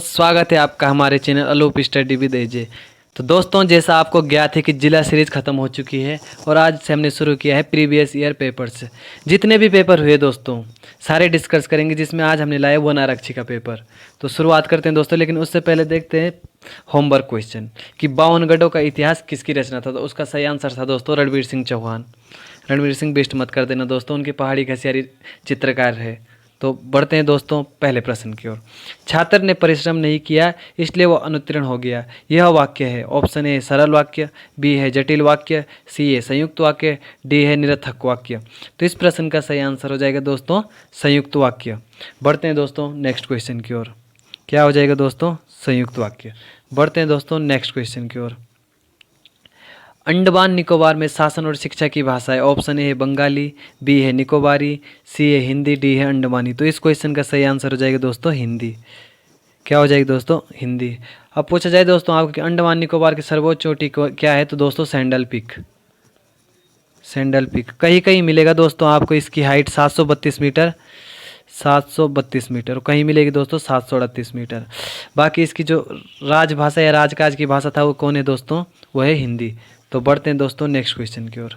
स्वागत है आपका हमारे चैनल अलोप स्टडी विद एजे। तो दोस्तों, जैसा आपको ज्ञात है कि जिला सीरीज ख़त्म हो चुकी है और आज से हमने शुरू किया है प्रीवियस ईयर पेपर्स। जितने भी पेपर हुए दोस्तों सारे डिस्कस करेंगे, जिसमें आज हमने लाया वन आरक्षी का पेपर। तो शुरुआत करते हैं दोस्तों, लेकिन उससे पहले देखते हैं होमवर्क क्वेश्चन कि 52 गढ़ों का इतिहास किसकी रचना था। तो उसका सही आंसर था दोस्तों रणवीर सिंह चौहान। रणवीर सिंह बेस्ट मत कर देना दोस्तों, उनकी पहाड़ी घसियारी चित्रकार है। तो बढ़ते हैं दोस्तों पहले प्रश्न की ओर। छात्र ने परिश्रम नहीं किया इसलिए वह अनुत्तीर्ण हो गया। यह वाक्य है। ऑप्शन ए सरल वाक्य, बी है जटिल वाक्य, सी है संयुक्त वाक्य, डी है निरर्थक वाक्य। तो इस प्रश्न का सही आंसर हो जाएगा दोस्तों संयुक्त वाक्य। बढ़ते हैं दोस्तों नेक्स्ट क्वेश्चन की ओर। क्या हो जाएगा दोस्तों? संयुक्त वाक्य। बढ़ते हैं दोस्तों नेक्स्ट क्वेश्चन की ओर। अंडमान निकोबार में शासन और शिक्षा की भाषा है। ऑप्शन ए है बंगाली, बी है निकोबारी, सी है हिंदी, डी है अंडमानी। तो इस क्वेश्चन का सही आंसर हो जाएगा दोस्तों हिंदी। क्या हो जाएगी दोस्तों? हिंदी। अब पूछा जाए दोस्तों आपको कि अंडमान निकोबार की सर्वोच्च चोटी क्या है, तो दोस्तों सैंडल पीक। सैंडल पीक कहीं कहीं मिलेगा दोस्तों आपको। इसकी हाइट 732 मीटर, 732 मीटर कहीं मिलेगी दोस्तों 738 मीटर। बाकी इसकी जो राजभाषा या राजकाज की भाषा था वो कौन है दोस्तों? वो है हिंदी। तो बढ़ते हैं दोस्तों नेक्स्ट क्वेश्चन की ओर।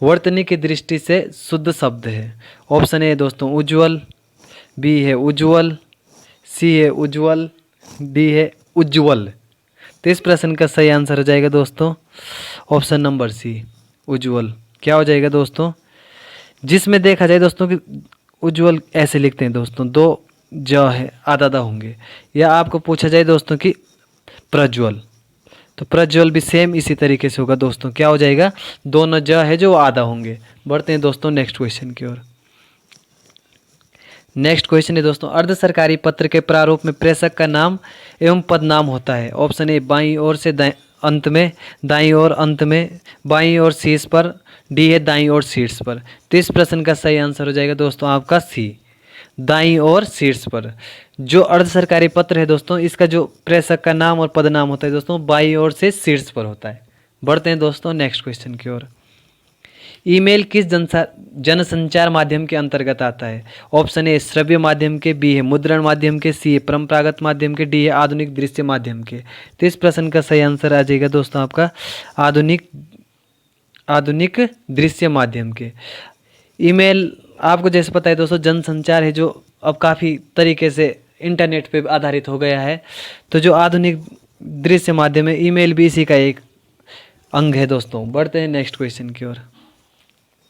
वर्तनी की दृष्टि से शुद्ध शब्द है। ऑप्शन ए दोस्तों उज्ज्वल, बी है उज्ज्वल, सी है उज्ज्वल, डी है उज्ज्वल। तो इस प्रश्न का सही आंसर हो जाएगा दोस्तों ऑप्शन नंबर सी उज्ज्वल। क्या हो जाएगा दोस्तों? जिसमें देखा जाए दोस्तों कि उज्ज्वल ऐसे लिखते हैं दोस्तों, दो ज है आधा दा होंगे। या आपको पूछा जाए दोस्तों कि प्रज्वल, तो प्रज्वल भी सेम इसी तरीके से होगा दोस्तों। क्या हो जाएगा? दोनों ज है जो आधा होंगे। बढ़ते हैं दोस्तों नेक्स्ट क्वेश्चन की ओर। नेक्स्ट क्वेश्चन है दोस्तों, अर्ध सरकारी पत्र के प्रारूप में प्रेषक का नाम एवं पदनाम होता है। ऑप्शन ए बाईं ओर से अंत में, दाईं ओर अंत में, बाईं ओर शीर्ष पर, डी है दाईं ओर शीर्ष पर। तो इस प्रश्न का सही आंसर हो जाएगा दोस्तों आपका सी दाईं ओर शीर्ष पर। जो अर्ध सरकारी पत्र है दोस्तों, इसका जो प्रेषक का नाम और पदनाम होता है दोस्तों बाईं ओर से शीर्ष पर होता है। बढ़ते हैं दोस्तों नेक्स्ट क्वेश्चन की ओर। ईमेल किस जनसंचार माध्यम के अंतर्गत आता है? ऑप्शन ए श्रव्य माध्यम के, बी है मुद्रण माध्यम के, सी है परंपरागत माध्यम के, डी है आधुनिक दृश्य माध्यम के। तो इस प्रश्न का सही आंसर आ जाएगा दोस्तों आपका आधुनिक दृश्य माध्यम के। ईमेल आपको जैसे पता है दोस्तों जनसंचार है जो अब काफ़ी तरीके से इंटरनेट पे आधारित हो गया है। तो जो आधुनिक दृश्य माध्यम है ईमेल भी इसी का एक अंग है दोस्तों। बढ़ते हैं नेक्स्ट क्वेश्चन की ओर।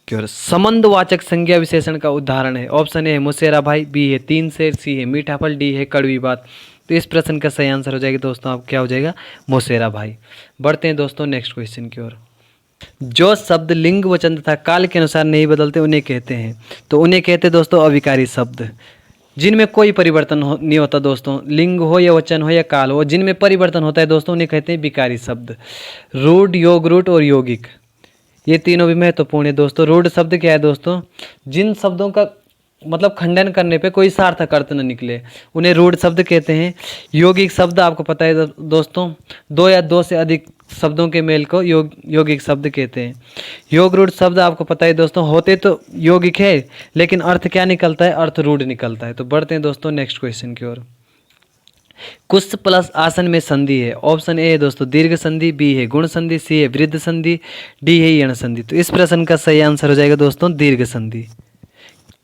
संबंधवाचक संज्ञा विशेषण का उदाहरण है। ऑप्शन ए है मुसेरा भाई, बी है तीन शेर, सी है मीठा फल, डी है कड़वी बात। तो इस प्रश्न का सही आंसर हो जाएगा दोस्तों आप क्या हो जाएगा? मुसेरा भाई। बढ़ते हैं दोस्तों नेक्स्ट क्वेश्चन की ओर। जो शब्द लिंग वचन तथा काल के अनुसार नहीं बदलते उन्हें कहते हैं। तो उन्हें कहते हैं दोस्तों अविकारी शब्द। जिनमें कोई परिवर्तन नहीं होता दोस्तों, लिंग हो या वचन हो या काल हो, जिनमें परिवर्तन होता है दोस्तों उन्हें कहते हैं विकारी शब्द। रूढ़, योग रूढ़ और यौगिक, ये तीनों भी महत्वपूर्ण है दोस्तों। रूढ़ शब्द क्या है दोस्तों? जिन शब्दों का मतलब खंडन करने पे कोई सार्थक अर्थ न निकले उन्हें रूढ़ शब्द कहते हैं। यौगिक शब्द आपको पता है दोस्तों, दो या दो से अधिक शब्दों के मेल को यौगिक शब्द कहते हैं। योग रूढ़ शब्द आपको पता है दोस्तों, होते तो यौगिक है लेकिन अर्थ क्या निकलता है? अर्थ रूढ़ निकलता है। तो बढ़ते हैं दोस्तों नेक्स्ट क्वेश्चन की ओर। कुश प्लस आसन में संधि है। ऑप्शन ए है दोस्तों दीर्घ संधि, बी है गुण संधि, सी है वृद्ध संधि, डी है यण संधि। तो इस प्रश्न का सही आंसर हो जाएगा दोस्तों दीर्घ संधि।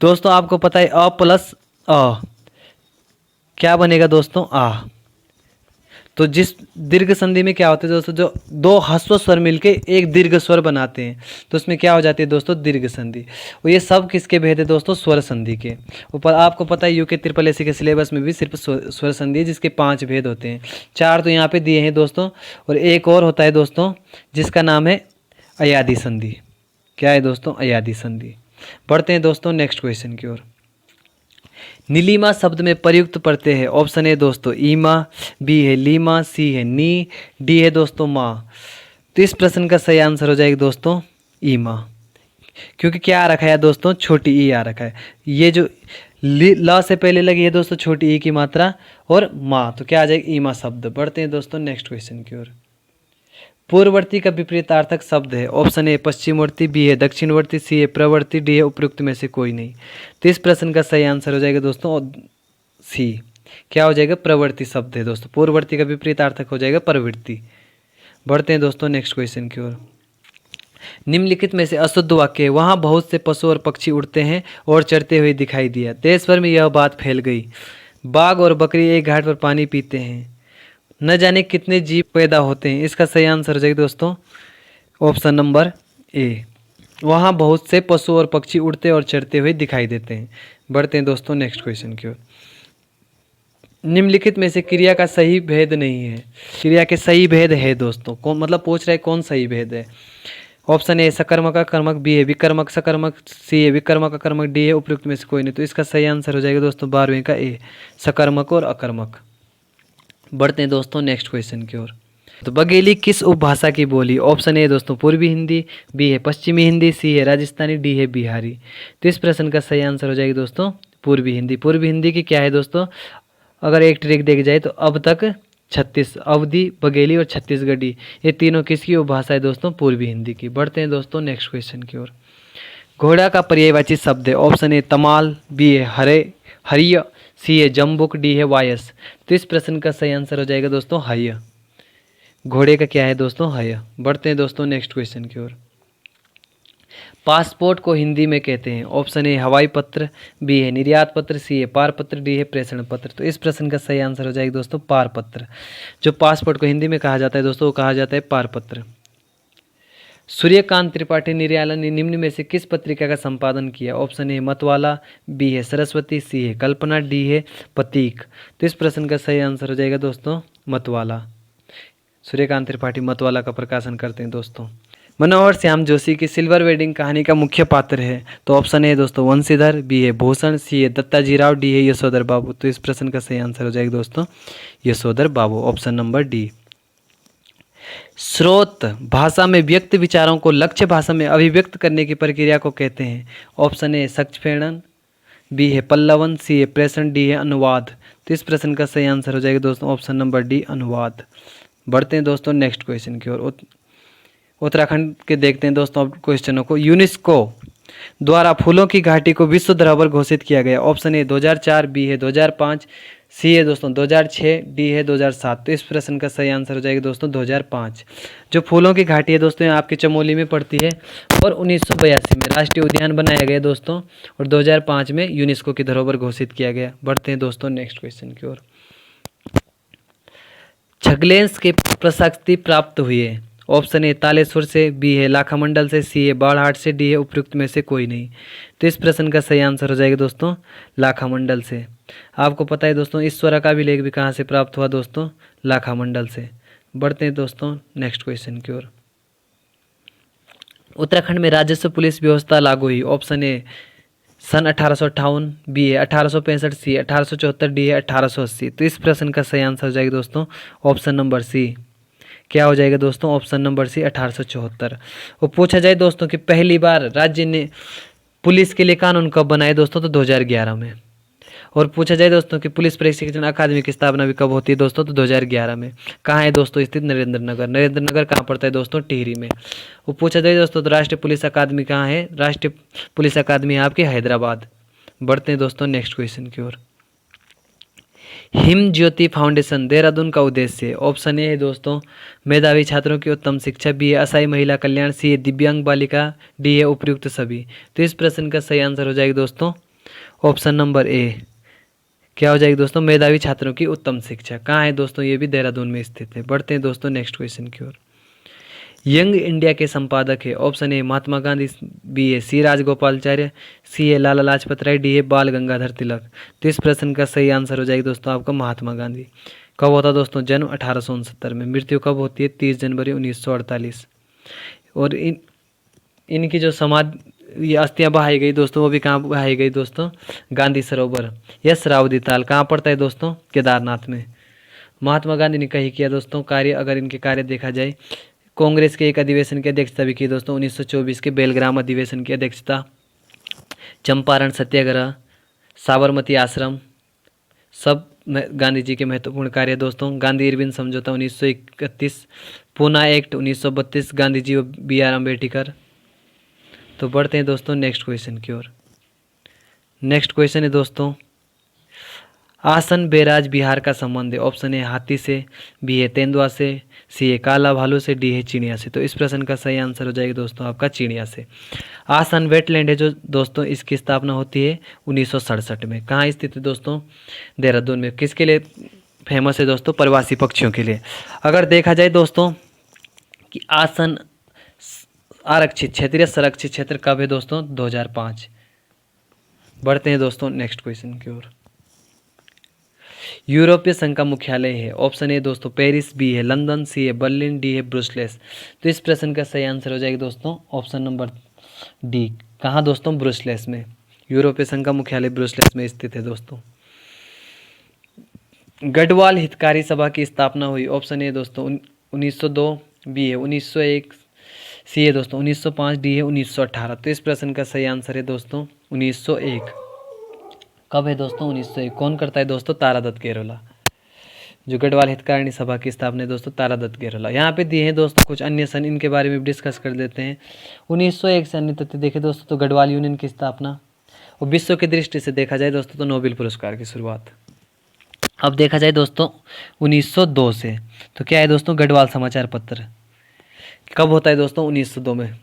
दोस्तों आपको पता है अ प्लस अ क्या बनेगा दोस्तों? आ। तो जिस दीर्घ संधि में क्या होता है दोस्तों, जो दो ह्रस्व स्वर मिलके एक दीर्घ स्वर बनाते हैं तो उसमें क्या हो जाती है दोस्तों? दीर्घ संधि। और ये सब किसके भेद है दोस्तों? स्वर संधि के। ऊपर आपको पता है यूके ट्रिपल एससी के सिलेबस में भी सिर्फ स्वर संधि है जिसके 5 भेद होते हैं। 4 तो यहाँ पे दिए हैं दोस्तों, और एक और होता है दोस्तों जिसका नाम है अयादी संधि। क्या है दोस्तों? अयादी संधि। बढ़ते हैं दोस्तों नेक्स्ट क्वेश्चन की ओर। नीलिमा शब्द में प्रयुक्त प्रत्यय है। ऑप्शन ए दोस्तों ईमा, बी है लीमा, सी है नी, डी है दोस्तों माँ। तो इस प्रश्न का सही आंसर हो जाएगा दोस्तों ईमा, क्योंकि क्या आ रखा है दोस्तों? छोटी ई आ रखा है। ये जो ल से पहले लगी है दोस्तों छोटी ई की मात्रा और माँ, तो क्या आ जाएगा? ईमा शब्द। बढ़ते हैं दोस्तों नेक्स्ट क्वेश्चन की ओर। पूर्ववर्ती का विपरीतार्थक शब्द है। ऑप्शन ए पश्चिमवर्ती, बी है दक्षिणवर्ती, सी है प्रवर्ती, डी है उपयुक्त में से कोई नहीं। तो इस प्रश्न का सही आंसर हो जाएगा दोस्तों सी क्या हो जाएगा? प्रवृत्ति शब्द है दोस्तों। पूर्ववर्ती का विपरीतार्थक हो जाएगा प्रवृत्ति। बढ़ते हैं दोस्तों नेक्स्ट क्वेश्चन की ओर। निम्नलिखित में से अशुद्ध वाक्य है, वहाँ बहुत से पशु और पक्षी उड़ते हैं और चरते हुए दिखाई दिया। देश भर में यह बात फैल गई। बाघ और बकरी एक घाट पर पानी पीते हैं। न जाने कितने जीव पैदा होते हैं। इसका सही आंसर हो जाएगा दोस्तों ऑप्शन नंबर ए। वहाँ बहुत से पशु और पक्षी उड़ते और चरते हुए दिखाई देते हैं। बढ़ते हैं दोस्तों नेक्स्ट क्वेश्चन की ओर। निम्नलिखित में से क्रिया का सही भेद नहीं है। क्रिया के सही भेद है दोस्तों। कौन मतलब पूछ रहा है कौन सही भेद है? ऑप्शन ए सकर्मक अकर्मक, बी है विकर्मक सकर्मक, सी है विकर्मक अकर्मक, डी है उपयुक्त में से कोई नहीं। तो इसका सही आंसर हो जाएगा दोस्तों 12वें का ए, सकर्मक और अकर्मक। बढ़ते हैं दोस्तों नेक्स्ट क्वेश्चन की ओर। तो बघेली किस उपभाषा की बोली? ऑप्शन ए दोस्तों पूर्वी हिंदी, बी है पश्चिमी हिंदी, सी है राजस्थानी, डी है बिहारी। तो इस प्रश्न का सही आंसर हो जाएगा दोस्तों पूर्वी हिंदी। पूर्वी हिंदी की क्या है दोस्तों? अगर एक ट्रिक देखी जाए तो अब तक 36 अवधी, बघेली और छत्तीसगढ़ी, ये तीनों किसकी उपभाषा है दोस्तों? पूर्वी हिंदी की। बढ़ते हैं दोस्तों नेक्स्ट क्वेश्चन की ओर। घोड़ा का पर्यायवाची शब्द है। ऑप्शन ए तमाल, बी है हरे हरिय, सी है जम्बुक, डी है वायस। तो इस प्रश्न का सही आंसर हो जाएगा दोस्तों हय। घोड़े का क्या है दोस्तों? हय। बढ़ते हैं दोस्तों नेक्स्ट क्वेश्चन की ओर। पासपोर्ट को हिंदी में कहते हैं। ऑप्शन ए हवाई पत्र, बी है निर्यात पत्र, सी है पार पत्र, डी है प्रेषण पत्र। तो इस प्रश्न का सही आंसर हो जाएगा दोस्तों पार पत्र। जो पासपोर्ट को हिंदी में कहा जाता है दोस्तों वो कहा जाता है पार पत्र। सूर्यकांत त्रिपाठी निरैला ने निम्न में से किस पत्रिका का संपादन किया? ऑप्शन ए मतवाला, बी है सरस्वती, सी है कल्पना, डी है प्रतीक। तो इस प्रश्न का सही आंसर हो जाएगा दोस्तों मतवाला। सूर्यकांत त्रिपाठी मतवाला का प्रकाशन करते हैं दोस्तों। मनोहर श्याम जोशी की सिल्वर वेडिंग कहानी का मुख्य पात्र है। तो ऑप्शन ए दोस्तों वंशीधर, बी है भूषण, सी है दत्ताजीराव, डी है यशोधर बाबू। तो इस प्रश्न का सही आंसर हो जाएगा दोस्तों यशोधर बाबू, ऑप्शन नंबर डी। स्रोत भाषा में व्यक्त विचारों को लक्ष्य भाषा में अभिव्यक्त करने की प्रक्रिया को कहते हैं। ऑप्शन ए सक्ष-फेड़न, बी है पल्लवन, सी है प्रेषण, डी है अनुवाद। तो इस प्रश्न का सही आंसर हो जाएगा दोस्तों ऑप्शन नंबर डी अनुवाद। बढ़ते हैं दोस्तों नेक्स्ट क्वेश्चन की ओर। उत्तराखंड के देखते हैं दोस्तों अब क्वेश्चनों को। यूनेस्को द्वारा फूलों की घाटी को विश्व धरोहर घोषित किया गया। ऑप्शन ए 2004, बी है 2005, सी है दोस्तों 2006, डी है 2007। तो इस प्रश्न का सही आंसर हो जाएगा दोस्तों 2005। जो फूलों की घाटी है दोस्तों ये आपके चमोली में पड़ती है और 1982 में राष्ट्रीय उद्यान बनाया गया दोस्तों और 2005 में यूनेस्को की धरोहर घोषित किया गया। बढ़ते हैं दोस्तों नेक्स्ट क्वेश्चन की ओर। छगलेंस के प्रशस्ति प्राप्त हुई है। ऑप्शन ए तालेश्वर से, बी है लाखामंडल से, सी है बाड़हाट से, डी है उपयुक्त में से कोई नहीं। तो इस प्रश्न का सही आंसर हो जाएगा दोस्तों लाखामंडल से। आपको पता है दोस्तों ईश्वरा का भी लेख भी कहाँ से प्राप्त हुआ दोस्तों? लाखामंडल से। बढ़ते हैं दोस्तों नेक्स्ट क्वेश्चन की ओर। उत्तराखंड में राजस्व पुलिस व्यवस्था लागू हुई। ऑप्शन ए सन 1858, बी है 1865, सी 1874, डी है 1880। तो इस प्रश्न का सही आंसर हो जाएगा दोस्तों ऑप्शन नंबर सी। क्या हो जाएगा दोस्तों ऑप्शन नंबर सी 1874। वो पूछा जाए दोस्तों कि पहली बार राज्य ने पुलिस के लिए कानून कब बनाए दोस्तों? तो 2011 में। और पूछा जाए दोस्तों कि पुलिस प्रशिक्षण अकादमी की स्थापना भी कब होती है दोस्तों? तो 2011 में। कहाँ है दोस्तों स्थित? नरेंद्र नगर। नरेंद्र नगर कहाँ पड़ता है दोस्तों? टिहरी में। वो पूछा जाए दोस्तों तो राष्ट्रीय पुलिस अकादमी कहाँ है? राष्ट्रीय पुलिस अकादमी है आपके हैदराबाद। बढ़ते हैं दोस्तों नेक्स्ट क्वेश्चन की ओर। हिम ज्योति फाउंडेशन देहरादून का उद्देश्य है। ऑप्शन ए है दोस्तों मेधावी छात्रों की उत्तम शिक्षा, बी है असहाय महिला कल्याण, सी है दिव्यांग बालिका, डी है उपयुक्त सभी। तो इस प्रश्न का सही आंसर हो जाएगा दोस्तों ऑप्शन नंबर ए। क्या हो जाएगी दोस्तों? मेधावी छात्रों की उत्तम शिक्षा। कहाँ है दोस्तों? ये भी देहरादून में स्थित है। बढ़ते हैं दोस्तों नेक्स्ट क्वेश्चन की ओर। यंग इंडिया के संपादक है। Option A Mahatma Gandhi, B है सी राजगोपालाचार्य, सी है लाला लाजपत राय, डी है बाल गंगाधर तिलक। तो इस प्रश्न का सही आंसर हो जाएगा दोस्तों आपका महात्मा गांधी। कब होता दोस्तों? जन्म 1869 में। मृत्यु कब होती है? 30 जनवरी 1948। और इनकी जो ये अस्थियां बहाई गई दोस्तों वो भी कहाँ बहाई गई दोस्तों? गांधी सरोवर या श्रावदी ताल कहाँ पड़ता है दोस्तों? केदारनाथ में। महात्मा गांधी ने कही किया दोस्तों कार्य? अगर इनके कार्य देखा जाए कांग्रेस के एक अधिवेशन की अध्यक्षता भी की दोस्तों 1924 के बेलग्राम अधिवेशन की अध्यक्षता, चंपारण सत्याग्रह, साबरमती आश्रम, सब गांधी जी के महत्वपूर्ण कार्य दोस्तों। गांधी इरविन समझौता 1931, पूना एक्ट 1932, गांधी जी और बी आर अम्बेडकर। तो बढ़ते हैं दोस्तों नेक्स्ट क्वेश्चन की ओर। नेक्स्ट क्वेश्चन है दोस्तों आसन बैराज बिहार का संबंध है। ऑप्शन ए हाथी से, बी है तेंदुआ से, सी है काला भालू से, डी है चिड़िया से। तो इस प्रश्न का सही आंसर हो जाएगा दोस्तों आपका चिड़िया से। आसन वेटलैंड है जो दोस्तों इसकी स्थापना होती है 1967 में। कहाँ स्थित है दोस्तों? देहरादून में। किसके लिए फेमस है दोस्तों? प्रवासी पक्षियों के लिए। अगर देखा जाए दोस्तों कि आसन आरक्षित क्षेत्र या संरक्षित क्षेत्र कब है दोस्तों? 2005। बढ़ते हैं दोस्तों नेक्स्ट क्वेश्चन की ओर। यूरोपीय संघ का मुख्यालय है। ऑप्शन ए दोस्तों पेरिस, बी है लंदन, सी है बर्लिन, डी है ब्रुसेल्स। तो इस प्रश्न का सही आंसर हो जाएगा दोस्तों ऑप्शन नंबर डी। कहाँ दोस्तों? ब्रुसेल्स में। यूरोपीय संघ का मुख्यालय ब्रुसेल्स में स्थित है दोस्तों। गढ़वाल हितकारी सभा की स्थापना हुई। ऑप्शन ए दोस्तों 1902, बी है 1901, सी है दोस्तों 1905, डी है 1918। तो इस प्रश्न का सही आंसर है दोस्तों 1901। कब है दोस्तों? 1901। कौन करता है दोस्तों? तारादत्त गेरोला। जो गढ़वाल हितकारिणी सभा की स्थापना है दोस्तों तारादत्त गेरोला। यहाँ पे दिए हैं दोस्तों कुछ अन्य सन, इनके बारे में डिस्कस कर देते हैं। 1901 से अन्य तथ्य देखें दोस्तों तो गढ़वाल यूनियन की स्थापना, और विश्व की दृष्टि से देखा जाए दोस्तों तो नोबेल पुरस्कार की शुरुआत। अब देखा जाए दोस्तों 1902 से, तो क्या है दोस्तों? गढ़वाल समाचार पत्र कब होता है दोस्तों? 1902 में।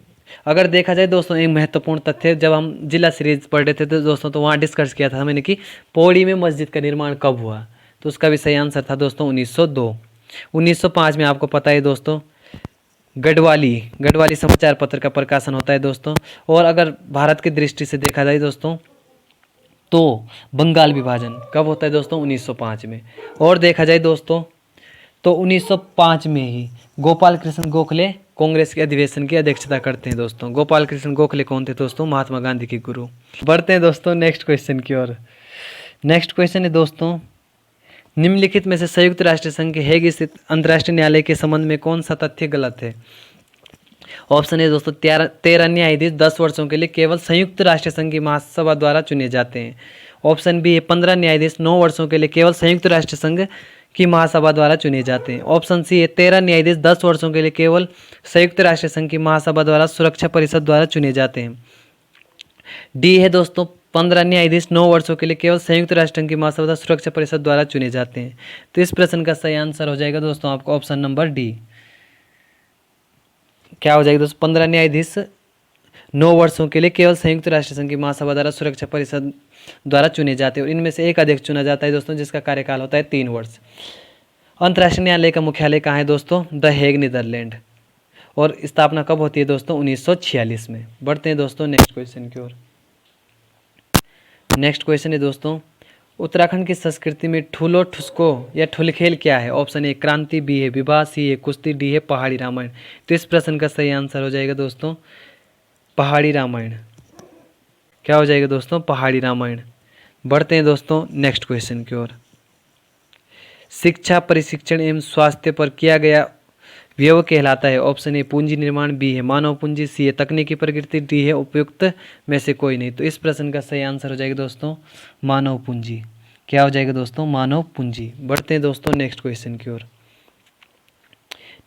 अगर देखा जाए दोस्तों एक महत्वपूर्ण तथ्य, जब हम जिला सीरीज पढ़ रहे थे तो दोस्तों तो वहाँ डिस्कस किया था मैंने कि पौड़ी में मस्जिद का निर्माण कब हुआ, तो उसका भी सही आंसर था दोस्तों 1902। 1905 में आपको पता है दोस्तों गढ़वाली समाचार पत्र का प्रकाशन होता है दोस्तों। और अगर भारत की दृष्टि से देखा जाए दोस्तों तो बंगाल विभाजन कब होता है दोस्तों? 1905 में। और देखा जाए दोस्तों तो 1905 में ही गोपाल कृष्ण गोखले कांग्रेस के अधिवेशन की अध्यक्षता करते हैं दोस्तों। गोपाल कृष्ण गोखले कौन थे दोस्तों? महात्मा गांधी के गुरु। बढ़ते हैं दोस्तों नेक्स्ट क्वेश्चन की ओर। नेक्स्ट क्वेश्चन है दोस्तों, निम्नलिखित में से संयुक्त राष्ट्र संघ के हेग स्थित अंतर्राष्ट्रीय न्यायालय के संबंध में कौन सा तथ्य गलत है? ऑप्शन है दोस्तों 13 न्यायाधीश 10 वर्षों के लिए केवल संयुक्त राष्ट्र संघ की महासभा द्वारा चुने जाते हैं। ऑप्शन बी है 15 न्यायाधीश 9 वर्षों के लिए केवल संयुक्त राष्ट्र संघ की महासभा द्वारा चुने जाते हैं। ऑप्शन सी है 13 न्यायाधीश 10 वर्षों के लिए केवल संयुक्त राष्ट्र संघ की महासभा द्वारा सुरक्षा परिषद द्वारा चुने जाते हैं। डी है दोस्तों 15 न्यायाधीश 9 वर्षों के लिए केवल संयुक्त राष्ट्र संघ की महासभा द्वारा सुरक्षा परिषद द्वारा चुने जाते हैं। तो इस प्रश्न का सही आंसर हो जाएगा दोस्तों आपको ऑप्शन नंबर डी। क्या हो जाएगा दोस्तों? 15 न्यायाधीश 9 वर्षों के लिए केवल संयुक्त राष्ट्र संघ की महासभा द्वारा सुरक्षा परिषद द्वारा चुने जाते हैं, और इनमें से एक अध्यक्ष चुना जाता है दोस्तों जिसका कार्यकाल होता है 3 वर्ष। अंतर्राष्ट्रीय न्यायालय का मुख्यालय कहाँ है दोस्तों? The Hague, Netherlands. और स्थापना कब होती है दोस्तों? 1946 में। बढ़ते हैं दोस्तों नेक्स्ट क्वेश्चन की ओर। नेक्स्ट क्वेश्चन है दोस्तों, उत्तराखंड की संस्कृति में ठुलो ठुसको या ठुलखेल क्या है? ऑप्शन ए क्रांति, बी है विवाह, सी है कुश्ती, डी है पहाड़ी रामायण। तो इस प्रश्न का सही आंसर हो जाएगा दोस्तों पहाड़ी रामायण। क्या हो जाएगा दोस्तों? पहाड़ी रामायण। बढ़ते हैं दोस्तों नेक्स्ट क्वेश्चन की ओर। शिक्षा, प्रशिक्षण एवं स्वास्थ्य पर किया गया व्यय कहलाता है। ऑप्शन ए पूंजी निर्माण, बी है मानव पूंजी, सी है तकनीकी प्रकृति, डी है उपयुक्त में से कोई नहीं। तो इस प्रश्न का सही आंसर हो जाएगा दोस्तों मानव पूंजी। क्या हो जाएगा दोस्तों? मानव पूंजी। बढ़ते हैं दोस्तों नेक्स्ट क्वेश्चन की ओर।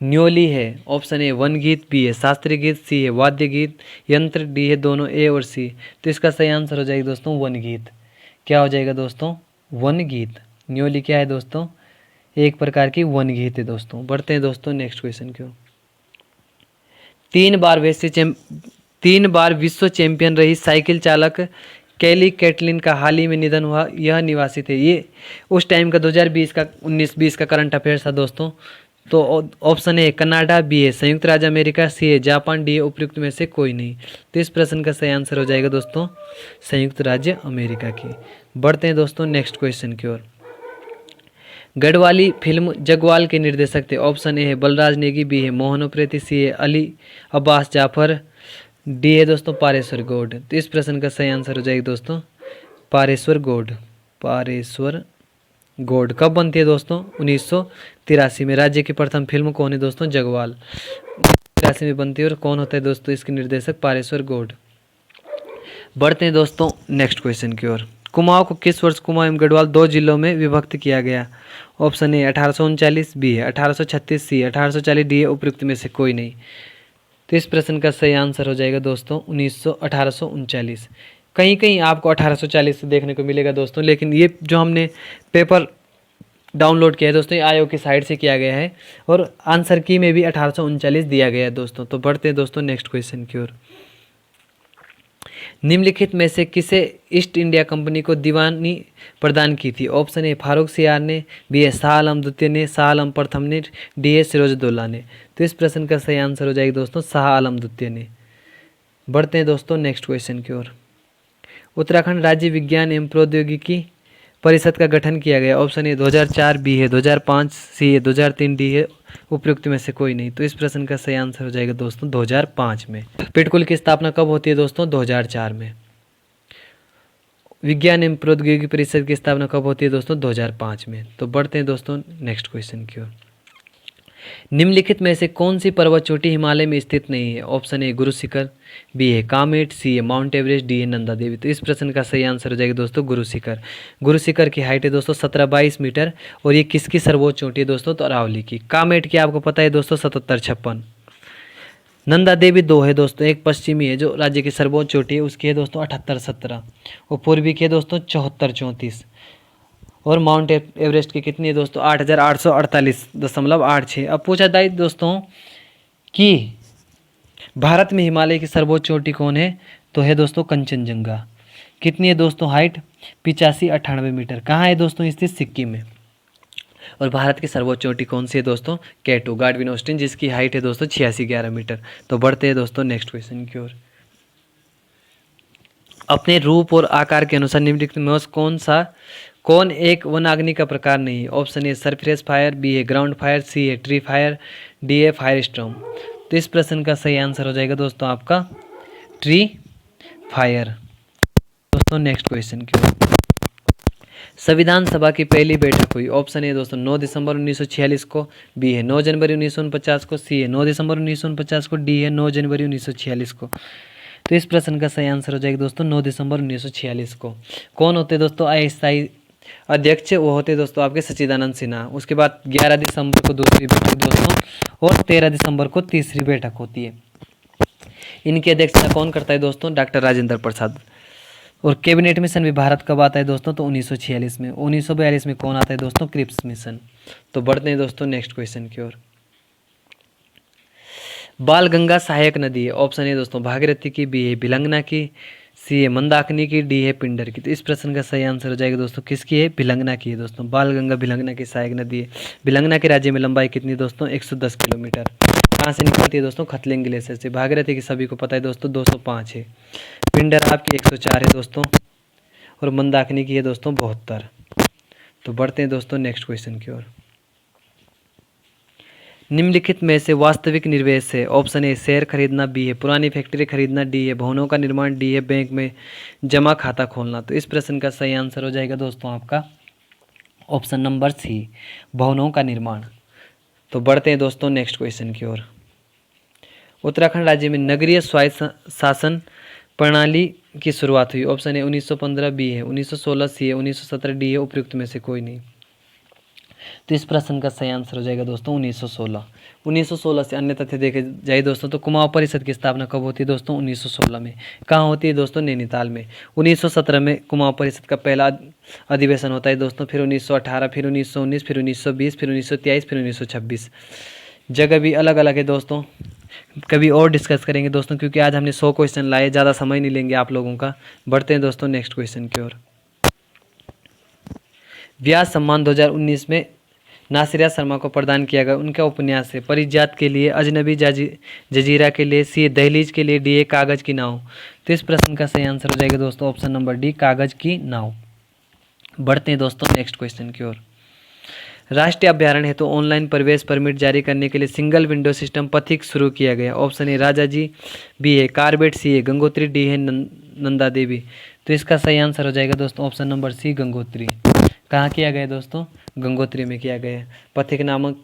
न्योली है। ऑप्शन ए वन गीत, बी है शास्त्रीय गीत, सी है वाद्य गीत, यंत्र, डी है दोनों ए और सी। तो इसका सही आंसर हो जाएगा दोस्तों वन गीत। क्या हो जाएगा दोस्तों? वन गीत। न्योली क्या है दोस्तों? एक प्रकार की वन गीत है दोस्तों। बढ़ते हैं दोस्तों नेक्स्ट क्वेश्चन की ओर। 3 बार विश्व चैंपियन रही साइकिल चालक कैली कैटलिन का हाल ही में निधन हुआ। यह निवासी थे, ये उस टाइम का 1920 का करंट अफेयर्स था दोस्तों। तो ऑप्शन ए कनाडा, बी है संयुक्त राज्य अमेरिका, सी है जापान, डी है उपयुक्त में से कोई नहीं। तो इस प्रश्न का सही आंसर हो जाएगा दोस्तों संयुक्त राज्य अमेरिका की। बढ़ते हैं दोस्तों नेक्स्ट क्वेश्चन की ओर। गढ़वाली फिल्म जगवाल के निर्देशक थे। ऑप्शन ए है बलराज नेगी, बी है मोहन उप्रेती, सी है अली अब्बास जाफर, डी है दोस्तों पारेश्वर गौड। तो इस प्रश्न का सही आंसर हो जाएगा दोस्तों पारेश्वर गौड। पारेश्वर गौड कब बनती है दोस्तों? 1983 में। राज्य की प्रथम फिल्म कौन है दोस्तों? जगवाल। 1983 में बनती है, और कौन होता है दोस्तों इसके निर्देशक? पारेश्वर गौड। बढ़ते हैं दोस्तों नेक्स्ट क्वेश्चन की ओर। कुमाऊं को किस वर्ष कुमाऊं एवं गढ़वाल 2 जिलों में विभक्त किया गया? ऑप्शन ए 1839, बी है 1836, सी 1840, डी है उपयुक्त में से कोई नहीं। तो इस प्रश्न का सही आंसर हो जाएगा दोस्तों 1839। कहीं कहीं आपको 1840 देखने को मिलेगा दोस्तों, लेकिन ये जो हमने पेपर डाउनलोड किया है दोस्तों, ये आयोग की साइट से किया गया है और आंसर की में भी 1839 दिया गया है दोस्तों। तो बढ़ते हैं दोस्तों नेक्स्ट क्वेश्चन की ओर। निम्नलिखित में से किसे ईस्ट इंडिया कंपनी को दीवानी प्रदान की थी? ऑप्शन ए फारूक सियार ने, बी ए शाह आलम द्वितीय ने, शाह आलम प्रथम ने, डी ए सिराजुद्दौला ने। तो इस प्रश्न का सही आंसर हो जाएगा दोस्तों शाह आलम द्वितीय ने। बढ़ते हैं दोस्तों नेक्स्ट क्वेश्चन की ओर। उत्तराखंड राज्य विज्ञान एवं प्रौद्योगिकी परिषद का गठन किया गया। ऑप्शन ए 2004, बी है 2005, सी है 2003, डी है उपयुक्त में से कोई नहीं। तो इस प्रश्न का सही आंसर हो जाएगा दोस्तों 2005 में। पिटकुल की स्थापना कब होती है दोस्तों? 2004 में। विज्ञान एवं प्रौद्योगिकी परिषद की स्थापना कब होती है दोस्तों? 2005 में। तो बढ़ते हैं दोस्तों नेक्स्ट क्वेश्चन की ओर। निम्नलिखित में से कौन सी पर्वत चोटी हिमालय में स्थित नहीं है? ऑप्शन ए गुरु शिखर, बी है कामेट, सी है माउंट एवरेस्ट, डी है नंदा देवी। तो इस प्रश्न का सही आंसर हो जाएगा दोस्तों गुरु शिखर। गुरु शिखर की हाइट है दोस्तों 1722 मीटर और ये किसकी सर्वोच्च चोटी है दोस्तों? तो अरावली की। कामेट की आपको पता है दोस्तों 7756। नंदा देवी 2 है दोस्तों, एक पश्चिमी है जो राज्य की सर्वोच्च चोटी है, उसकी है दोस्तों 7817 और पूर्वी की है दोस्तों 7434। और माउंट एवरेस्ट की कितनी है दोस्तों? 8848.86। अब पूछा जाए दोस्तों कि भारत में हिमालय की सर्वोच्च चोटी कौन है? तो है दोस्तों कंचनजंगा। कितनी है दोस्तों हाइट? 8598 मीटर। कहाँ है दोस्तों? स्थित सिक्किम में। और भारत की सर्वोच्च चोटी कौन सी है दोस्तों? K2 गार्डविन ऑस्टिन, जिसकी हाइट है दोस्तों 8611 मीटर। तो बढ़ते हैं दोस्तों नेक्स्ट क्वेश्चन की ओर। अपने रूप और आकार के अनुसार निम्नलिखित में कौन एक वनाग्नि का प्रकार नहीं है? Option A surface fire, B है ग्राउंड फायर, सी है ट्री फायर, डी है फायर स्टॉर्म। तो इस प्रश्न का सही आंसर हो जाएगा दोस्तों आपका ट्री फायर। दोस्तों नेक्स्ट क्वेश्चन की ओर। संविधान सभा की पहली बैठक हुई। ऑप्शन ए दोस्तों 9 दिसंबर 1946 को, बी है 9 जनवरी 1949 को, सी है 9 दिसंबर 1949 को, डी है 9 जनवरी 1946 को। तो इस प्रश्न का सही आंसर हो जाएगा दोस्तों 9 दिसंबर 1946 को। कौन होते दोस्तों अस्थायी अध्यक्ष? वो होते दोस्तों आपके सच्चिदानंद सिन्हा। उसके बाद 11 दिसंबर को दूसरी बैठक दोस्तों और 13 दिसंबर को तीसरी बैठक होती है। इनकी अध्यक्षता कौन करता है दोस्तों? डॉक्टर राजेंद्र प्रसाद। और कैबिनेट मिशन भी भारत कब आता है दोस्तों? तो 1946 में। 1942 में कौन आता है दोस्तों? Cripps mission. तो बढ़ते हैं दोस्तों नेक्स्ट क्वेश्चन की ओर। बाल गंगा सहायक नदी है। ऑप्शन है दोस्तों भागीरथी की, बी है भिलंगना की, सी है मंदाकिनी की, डी है पिंडर की। तो इस प्रश्न का सही आंसर हो जाएगा दोस्तों किसकी है? भिलंगना की है दोस्तों। बाल गंगा भिलंगना की सहायक नदी है। भिलंगना के राज्य में लंबाई कितनी दोस्तों? 110 किलोमीटर। कहाँ से निकलती है दोस्तों? खतलिंग ग्लेशियर से। भागीरथी की सभी को पता है दोस्तों 205 है। पिंडर आपकी 104 है दोस्तों और मंदाकिनी की है दोस्तों 72। तो बढ़ते हैं दोस्तों नेक्स्ट क्वेश्चन की ओर। निम्नलिखित में से वास्तविक निवेश है। ऑप्शन ए शेयर खरीदना, बी है पुरानी फैक्ट्री खरीदना, डी है भवनों का निर्माण, डी है बैंक में जमा खाता खोलना। तो इस प्रश्न का सही आंसर हो जाएगा दोस्तों आपका ऑप्शन नंबर सी, भवनों का निर्माण। तो बढ़ते हैं दोस्तों नेक्स्ट क्वेश्चन की ओर। उत्तराखंड राज्य में नगरीय स्वायत्त शासन प्रणाली की शुरुआत हुई। ऑप्शन ए 1915, बी है 1916, सी है 1917, डी है उपयुक्त में से कोई नहीं। तो इस प्रश्न का सही आंसर हो जाएगा दोस्तों 1916। 1916 से अन्य तथ्य देखे जाए दोस्तों तो कुमाऊं परिषद की स्थापना कब होती है दोस्तों? 1916 में। कहाँ होती है दोस्तों? नैनीताल में। 1917 में कुमाऊं परिषद का पहला अधिवेशन होता है दोस्तों, फिर 1918, फिर 1919, फिर 1920, फिर 1923, फिर 1926। जगह भी अलग अलग है दोस्तों, कभी और डिस्कस करेंगे दोस्तों, क्योंकि आज हमने 100 क्वेश्चन लाए, ज़्यादा समय नहीं लेंगे आप लोगों का। बढ़ते हैं दोस्तों नेक्स्ट क्वेश्चन की ओर। व्यास सम्मान 2019 में नासिरा शर्मा को प्रदान किया गया। उनका उपन्यास है परिजात के लिए, अजनबी जजीरा के लिए, सी दहलीज के लिए, डी कागज़ की नाव। तो इस प्रश्न का सही आंसर हो जाएगा दोस्तों ऑप्शन नंबर डी, कागज़ की नाव। बढ़ते हैं दोस्तों नेक्स्ट क्वेश्चन की ओर। राष्ट्रीय अभ्यारण्य है तो ऑनलाइन प्रवेश परमिट जारी करने के लिए सिंगल विंडो सिस्टम पथिक शुरू किया गया। Option A Raja ji, B है कार्बेट, सी है गंगोत्री, डी है नंदा देवी। तो इसका सही आंसर हो जाएगा दोस्तों ऑप्शन नंबर सी, गंगोत्री। कहाँ किया गया दोस्तों? गंगोत्री में किया गया। पथिक नामक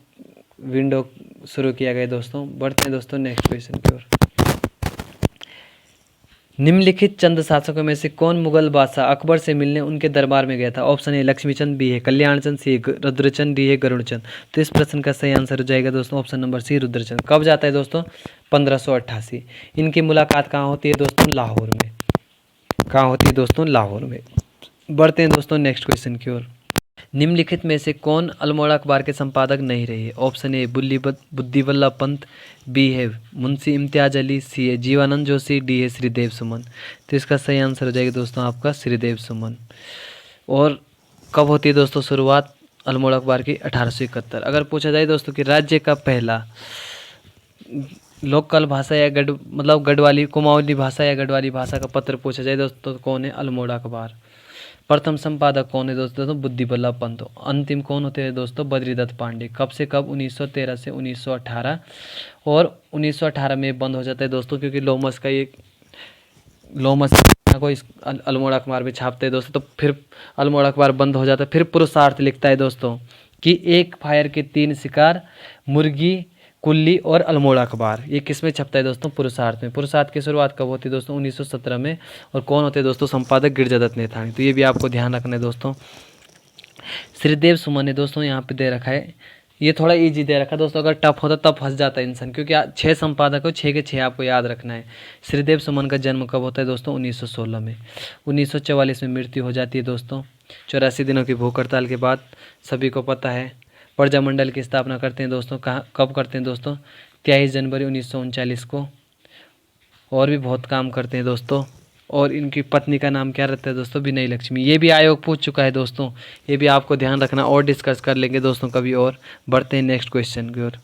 विंडो शुरू किया गया दोस्तों। बढ़ते हैं दोस्तों नेक्स्ट क्वेश्चन की ओर। निम्नलिखित चंद शासकों में से कौन मुगल बादशाह अकबर से मिलने उनके दरबार में गया था? ऑप्शन ए लक्ष्मीचंद, बी है कल्याणचंद, सी है रुद्रचंद, डी है गरुड़चंद। तो इस प्रश्न का सही आंसर हो जाएगा दोस्तों ऑप्शन नंबर सी, रुद्रचंद। कब जाता है दोस्तों? 1588। इनकी मुलाकात कहाँ होती है दोस्तों? लाहौर में। कहाँ होती है दोस्तों? लाहौर में। बढ़ते हैं दोस्तों नेक्स्ट क्वेश्चन की ओर। निम्नलिखित में से कौन अल्मोड़ा अखबार के संपादक नहीं रहे? ऑप्शन ए बुद्धि वल्लभ पंत, बी है मुंशी इम्तियाज अली, सी है जीवानंद जोशी, डी है श्रीदेव सुमन। तो इसका सही आंसर हो जाएगा दोस्तों आपका श्रीदेव सुमन। और कब होती है दोस्तों शुरुआत अल्मोड़ा अखबार की? 1871। अगर पूछा जाए दोस्तों कि राज्य का पहला लोकल भाषा या गढ़वाली कुमाऊनी भाषा या गढ़वाली भाषा का पत्र पूछा जाए दोस्तों तो कौन है? अल्मोड़ा अखबार। प्रथम संपादक कौन है दोस्तों? बुद्धि वल्लभ पंत। अंतिम कौन होते हैं दोस्तों? बद्रीदत्त पांडे। कब से कब? 1913 से 1918। और 1918 में बंद हो जाता है दोस्तों, क्योंकि लोमस को इस अल्मोड़ा अखबार में छापते हैं दोस्तों, तो फिर अल्मोड़ा अखबार बंद हो जाता है। फिर पुरुषार्थ लिखता है दोस्तों कि एक फायर के 3 शिकार, मुर्गी, कुल्ली और अल्मोड़ा अखबार। ये किस में छपता है दोस्तों? पुरुषार्थ में। पुरुषार्थ की शुरुआत कब होती है दोस्तों? 1917 में। और कौन होते हैं दोस्तों संपादक? गिरजादत्त नेथानी। तो ये भी आपको ध्यान रखना है दोस्तों। श्रीदेव सुमन ने दोस्तों यहाँ पे दे रखा है, ये थोड़ा इजी दे रखा है दोस्तों। अगर टफ होता तब फंस जाता है इंसान, क्योंकि 6 संपादक हो, 6 के 6 आपको याद रखना है। श्रीदेव सुमन का जन्म कब होता है दोस्तों? 1916 में। 1944 में मृत्यु हो जाती है दोस्तों, 84 दिनों की भूख हड़ताल के बाद। सभी को पता है। प्रजामंडल की स्थापना करते हैं दोस्तों, कब करते हैं दोस्तों? 23 जनवरी 1939 को। और भी बहुत काम करते हैं दोस्तों। और इनकी पत्नी का नाम क्या रहता है दोस्तों? विनय लक्ष्मी। ये भी आयोग पूछ चुका है दोस्तों, ये भी आपको ध्यान रखना, और डिस्कस कर लेंगे दोस्तों कभी और। बढ़ते हैं नेक्स्ट क्वेश्चन की ओर।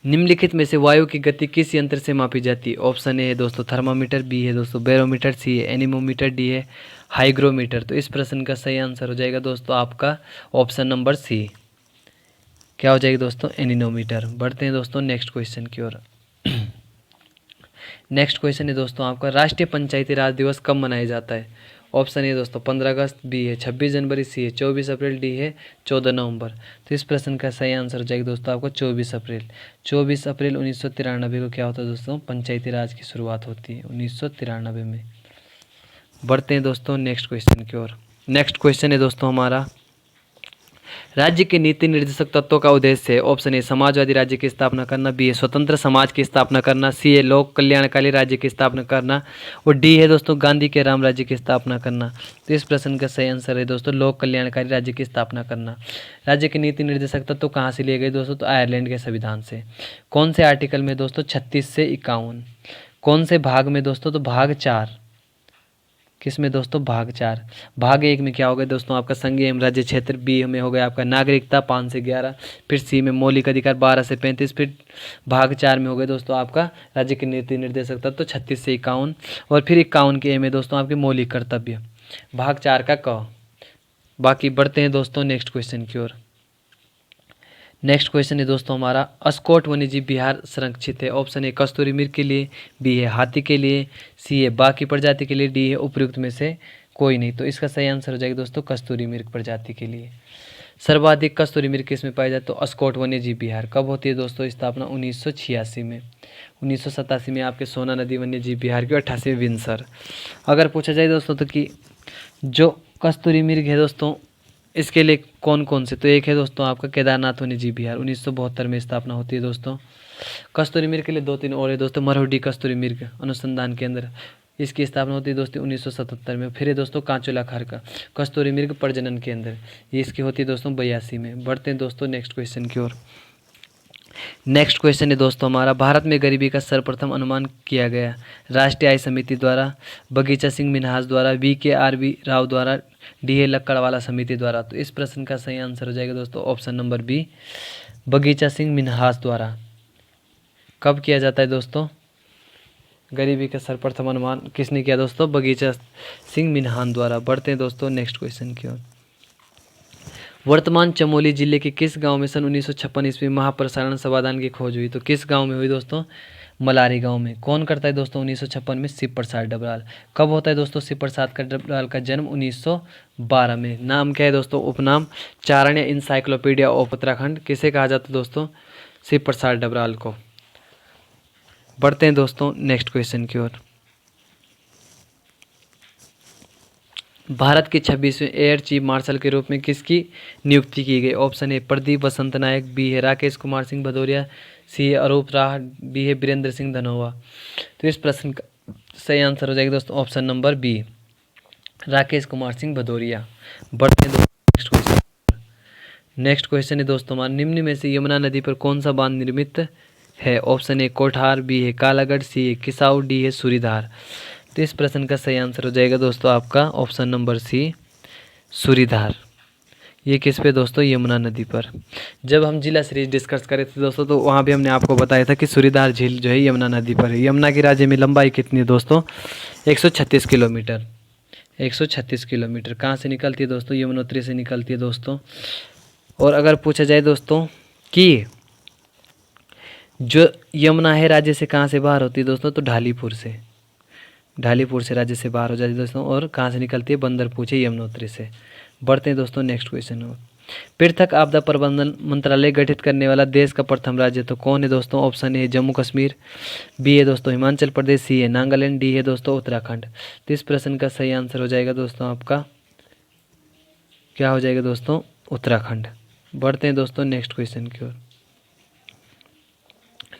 निम्नलिखित में से वायु की गति किस यंत्र से मापी जाती है? ऑप्शन ए है दोस्तों थर्मामीटर, बी है दोस्तों बैरोमीटर, सी है एनीमोमीटर, डी है हाइग्रोमीटर। तो इस प्रश्न का सही आंसर हो जाएगा दोस्तों आपका ऑप्शन नंबर सी। क्या हो जाएगी दोस्तों? एनीमोमीटर। बढ़ते हैं दोस्तों नेक्स्ट क्वेश्चन की ओर। नेक्स्ट क्वेश्चन है दोस्तों आपका, राष्ट्रीय पंचायती राज दिवस कब मनाया जाता है? ऑप्शन ए दोस्तों 15 अगस्त, बी है 26 जनवरी, सी है 24 अप्रैल, डी है 14 नवंबर। तो इस प्रश्न का सही आंसर हो जाएगा दोस्तों आपको 24 अप्रैल। 24 अप्रैल 1993 को क्या होता है दोस्तों? पंचायती राज की शुरुआत होती है 1993 में। बढ़ते हैं दोस्तों नेक्स्ट क्वेश्चन की ओर। नेक्स्ट क्वेश्चन है दोस्तों हमारा, राज्य के नीति निर्देशक तत्वों का उद्देश्य है। ऑप्शन ए समाजवादी राज्य की स्थापना करना, बी है स्वतंत्र समाज की स्थापना करना, सी है लोक कल्याणकारी राज्य की स्थापना करना, और डी है दोस्तों गांधी के राम राज्य की स्थापना करना। तो इस प्रश्न का सही आंसर है दोस्तों लोक कल्याणकारी राज्य की स्थापना करना। राज्य के नीति निर्देशक तत्व कहाँ से लिए गए दोस्तों? तो आयरलैंड के संविधान से। कौन से आर्टिकल में दोस्तों? 36 से 51। कौन से भाग में दोस्तों? तो भाग 4। किस में दोस्तों? भाग 4। भाग 1 में क्या हो गया दोस्तों आपका? संघीय एवं राज्य क्षेत्र, बी में हो गया आपका नागरिकता 5 से 11, फिर सी में मौलिक अधिकार 12 से 35, फिर भाग 4 में हो गया दोस्तों आपका राज्य के नीति निर्देशक तत्व 36 से 51, और फिर 51 के ए में दोस्तों आपके मौलिक कर्तव्य। भाग 4 का क। बाकी बढ़ते हैं दोस्तों नेक्स्ट क्वेश्चन की ओर। नेक्स्ट क्वेश्चन है दोस्तों हमारा, अस्कोट वन्यजीव विहार संरक्षित है। ऑप्शन ए कस्तूरी मृग के लिए, बी है हाथी के लिए, सी है बाघ की प्रजाति के लिए, डी है उपयुक्त में से कोई नहीं। तो इसका सही आंसर हो जाएगा दोस्तों कस्तूरी मृग प्रजाति के लिए। सर्वाधिक कस्तूरी मृग किस में पाई जाती है? तो अस्कोट वन्यजीव विहार। कब होती है दोस्तों स्थापना? 1986 में। 1987 में आपके सोना नदी वन्यजीव विहार की, 88 में विंसर। अगर पूछा जाए दोस्तों तो कि जो कस्तूरी मृग है दोस्तों इसके लिए कौन कौन से? तो एक है दोस्तों आपका केदारनाथ वन्यजीव विहार, 1972 में स्थापना होती है दोस्तों। कस्तूरी मृग के लिए 2-3 और है दोस्तों, मरहुडी कस्तूरी मृग अनुसंधान केंद्र, इसकी स्थापना होती है दोस्तों 1977 में। फिर है दोस्तों कांचोला खार का कस्तूरी मृग प्रजनन केंद्र, ये इसकी होती है दोस्तों 82 में। बढ़ते हैं दोस्तों नेक्स्ट क्वेश्चन की ओर। नेक्स्ट क्वेश्चन है दोस्तों हमारा, भारत में गरीबी का सर्वप्रथम अनुमान किया गया राष्ट्रीय आय समिति द्वारा, बगीचा सिंह मिन्हास द्वारा, VKRB राव द्वारा, DA लक्कड़वाला समिति द्वारा। तो इस प्रश्न का सही आंसर हो जाएगा दोस्तों ऑप्शन नंबर बी, बगीचा सिंह मिन्हास द्वारा। कब किया जाता है दोस्तों गरीबी का सर्वप्रथम अनुमान? किसने किया दोस्तों? बगीचा सिंह मिन्हास द्वारा। बढ़ते हैं दोस्तों नेक्स्ट क्वेश्चन की ओर। वर्तमान चमोली जिले के किस गांव में सन 1956 ईस्वी महाप्रसारण समाधान की खोज हुई? तो किस गांव में हुई दोस्तों? मलारी गांव में। कौन करता है दोस्तों 1956 में? शिव प्रसाद डबराल। कब होता है दोस्तों शिव प्रसाद का डबराल का जन्म? 1912 में। नाम क्या है दोस्तों? उपनाम चारण या इंसाइक्लोपीडिया ऑफ उत्तराखंड। किसे कहा जाता है दोस्तों? शिव प्रसाद डबराल को। बढ़ते हैं दोस्तों नेक्स्ट क्वेश्चन की ओर। भारत के 26वें एयर चीफ मार्शल के रूप में किसकी नियुक्ति की गई? Option A Pradeep Vasant Naik, B है राकेश कुमार सिंह भदौरिया, सी है अरूप राह, डी है बीरेंद्र सिंह धनोवा। तो इस प्रश्न का सही आंसर हो जाएगा दोस्तों option number B, Rakesh Kumar Singh Bhadauria. बढ़ते हैं दोस्तों नेक्स्ट क्वेश्चन। नेक्स्ट क्वेश्चन है दोस्तों हमारा, निम्न में से यमुना नदी पर कौन सा बांध निर्मित है? ऑप्शन ए कोठार, बी है कालागढ़, सी है किसाऊ, डी है सूरीधार। तो इस प्रश्न का सही आंसर हो जाएगा दोस्तों आपका ऑप्शन नंबर सी, सूरीधार। ये किस पे दोस्तों? यमुना नदी पर। जब हम जिला सीरीज डिस्कस करे थे दोस्तों तो वहाँ भी हमने आपको बताया था कि सूरीधार झील जो है यमुना नदी पर है। यमुना की राज्य में लंबाई कितनी है दोस्तों? 136 किलोमीटर। 136 किलोमीटर कहाँ से निकलती है दोस्तों? यमुनोत्री से निकलती है दोस्तों। और अगर पूछा जाए दोस्तों कि जो यमुना है राज्य से कहाँ से बाहर होती है दोस्तों? तो ढालीपुर से। ढालीपुर से राज्य से बाहर हो जाती है दोस्तों। और कहाँ से निकलती है? बंदरपूछ यमुनोत्री से। बढ़ते हैं दोस्तों नेक्स्ट क्वेश्चन हो, पृथक आपदा प्रबंधन मंत्रालय गठित करने वाला देश का प्रथम राज्य तो कौन है दोस्तों? Option A Jammu Kashmir, B है दोस्तों हिमाचल प्रदेश, सी है नागालैंड, डी है दोस्तों उत्तराखंड। तो इस प्रश्न का सही आंसर हो जाएगा दोस्तों आपका क्या हो जाएगा दोस्तों? उत्तराखंड। बढ़ते हैं दोस्तों नेक्स्ट क्वेश्चन की ओर।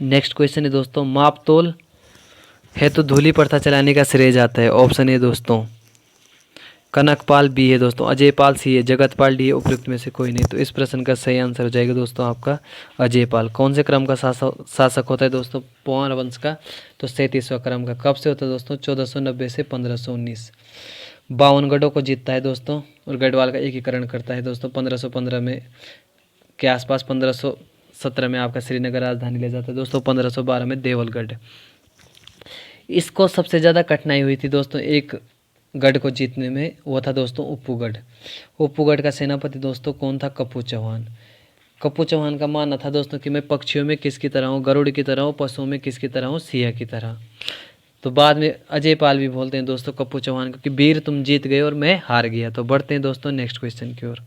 नेक्स्ट क्वेश्चन है दोस्तों, माप तोल है तो धूलि प्रथा चलाने का श्रेय जाता है। ऑप्शन ए दोस्तों कनकपाल, बी है दोस्तों अजयपाल, सी है जगतपाल, डी है उपयुक्त में से कोई नहीं। तो इस प्रश्न का सही आंसर हो जाएगा दोस्तों आपका अजयपाल। कौन से क्रम का शासक होता है दोस्तों पौन वंश का? तो 37वां क्रम का। कब से होता है दोस्तों? 1490 से 1519। 52 गढ़ों को जीतता है दोस्तों और गढ़वाल का एकीकरण करता है दोस्तों 1515 में के आसपास। 1517 में आपका श्रीनगर राजधानी ले जाता है दोस्तों। 1512 में देवलगढ़। इसको सबसे ज़्यादा कठिनाई हुई थी दोस्तों एक गढ़ को जीतने में, वो था दोस्तों उप्पूगढ़। उप्पूगढ़ का सेनापति दोस्तों कौन था? कप्पू चौहान। कप्पू चौहान का मानना था दोस्तों कि मैं पक्षियों में किसकी तरह हूँ? गरुड़ की तरह हूँ। पशुओं में किसकी तरह हूँ? सिंह की तरह। तो बाद में अजयपाल भी बोलते हैं दोस्तों कप्पू चौहान को कि वीर तुम जीत गए और मैं हार गया। तो बढ़ते हैं दोस्तों नेक्स्ट क्वेश्चन की ओर।